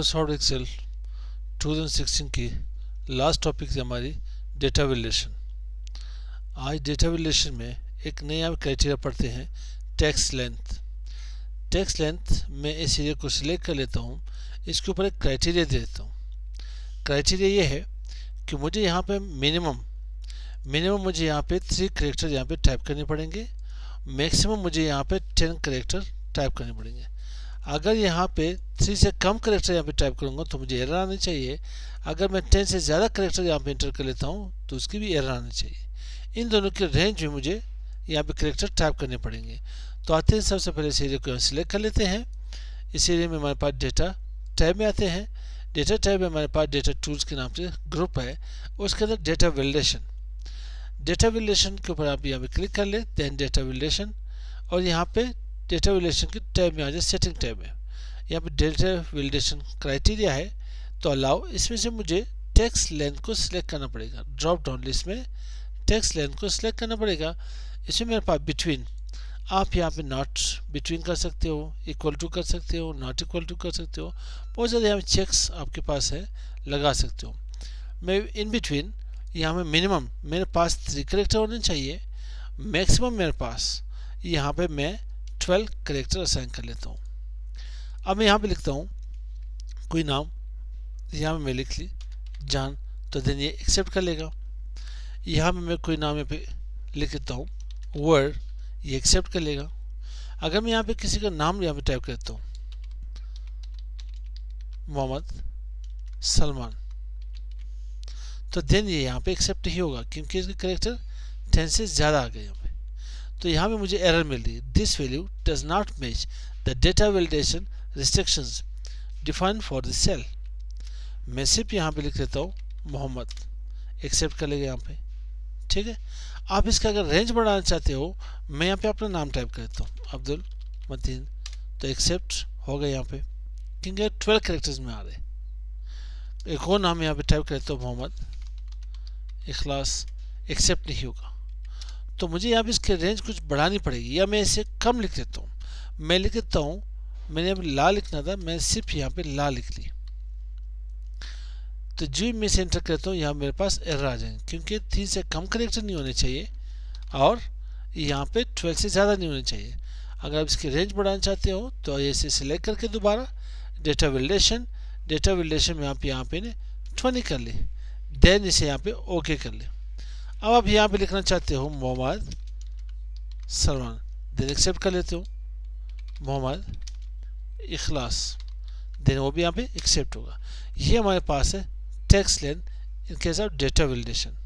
Soft Excel 2016 की last topic थी हमारी डेटा वैल्यूएशन। आज डेटा वैल्यूएशन में एक नया क्राइटेरिया पढ़ते हैं, टेक्स्ट लेंथ। टेक्स्ट लेंथ में इस एरिया को सिलेक्ट कर लेता हूँ, इसके ऊपर एक क्राइटेरिया दे देता हूँ। क्राइटेरिया ये है कि मुझे यहाँ पे मिनिमम मुझे यहाँ पे 3 करेक्टर यहाँ पे टाइप करने पड़ेंगे, मैक्सिमम मुझे यहाँ पे 10 करेक्टर टाइप करने पड़ेंगे। अगर यहाँ पे 3 से कम करेक्टर यहाँ पे टाइप करूँगा तो मुझे एरर आनी चाहिए। अगर मैं 10 से ज़्यादा करेक्टर यहाँ पे इंटर कर लेता हूँ तो उसकी भी एरर आनी चाहिए। इन दोनों के रेंज में मुझे यहाँ पे करेक्टर टाइप करने पड़ेंगे। तो आते हैं, सबसे पहले इस एरिया को सिलेक्ट कर लेते हैं। इस एरिया में हमारे पास डेटा टैब में आते हैं। डेटा टैब में हमारे पास डेटा टूल्स के नाम से ग्रुप है, उसके अंदर डेटा वैलिडेशन के ऊपर आप यहाँ पे क्लिक कर ले, देन डेटा वैलिडेशन, और यहाँ पे डेटा वैलिडेशन के टैब में आ जाए, सेटिंग टैब में यहाँ पे डेटा वैलिडेशन क्राइटेरिया है तो अलाउ। इसमें से मुझे टेक्स्ट लेंथ को सिलेक्ट करना पड़ेगा। ड्रॉप डाउन लिस्ट में टेक्स्ट लेंथ को सिलेक्ट करना पड़ेगा। इसमें मेरे पास बिटवीन, आप यहाँ पे नॉट बिटवीन कर सकते हो, इक्वल टू कर सकते हो, नॉट इक्वल टू कर सकते हो, बहुत ज़्यादा यहाँ चेक्स आपके पास है, लगा सकते हो। मैं इन बिटवीन यहाँ में मिनिमम मेरे पास 3 करेक्टर होने चाहिए, मैक्सिमम मेरे पास यहाँ पे मैं 12 करेक्टर असाइन कर लेता हूँ। अब मैं यहाँ पे लिखता हूँ कोई नाम, यहाँ पे मैं लिख ली जान, तो देन ये एक्सेप्ट कर लेगा। यहाँ पे मैं कोई नाम यहाँ पे लिख देता हूँ वर्ड, ये एक्सेप्ट कर लेगा। अगर मैं यहाँ पे किसी का नाम यहाँ पे टाइप करता हूँ मोहम्मद सलमान, तो देन ये यहाँ पे एक्सेप्ट ही होगा क्योंकि इसके करेक्टर 10 से ज़्यादा आ गए यहाँ पे। तो यहाँ पे मुझे एरर मिल रही है, this value does not match the data validation restrictions defined for this cell. मैं सिर्फ यहाँ पे लिख देता हूँ मोहम्मद, एक्सेप्ट कर लेगा यहाँ पे, ठीक है। आप इसका अगर रेंज बढ़ाना चाहते हो, मैं यहाँ पे अपना नाम टाइप कर देता हूँ अब्दुल मतीन, तो एक्सेप्ट होगा यहाँ पे क्योंकि 12 करेक्टर्स में आ रहे। एक और नाम यहाँ पे टाइप कर देता हूँ मोहम्मद इखलास, एक्सेप्ट नहीं होगा। तो मुझे यहाँ पे इसके रेंज कुछ बढ़ानी पड़ेगी, या मैं इसे कम लिख देता हूँ। मैं लिख देता हूँ, मैंने यहाँ पे ला लिखना था, मैं सिर्फ यहाँ पे ला लिख ली, तो जो मैं इसे एंटर करता हूँ यहाँ मेरे पास एरर आ जाएंगे क्योंकि 3 से कम करेक्टर नहीं होने चाहिए और यहाँ पे 12 से ज़्यादा नहीं होने चाहिए। अगर आप इसकी रेंज बढ़ाना चाहते हो तो इसे सिलेक्ट करके दोबारा डेटा वैलिडेशन में आप यहाँ पे 20 कर ले, देन इसे यहाँ पे ओके कर ले। अब आप यहाँ पे लिखना चाहते हो मोहम्मद सलमान, देन एक्सेप्ट कर लेते हो मोहम्मद इखलास, देन वो भी यहाँ पे एक्सेप्ट होगा। ये हमारे पास है text length in case of data validation.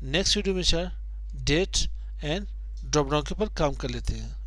Next video में sir date and drop down के ऊपर काम कर लेते हैं।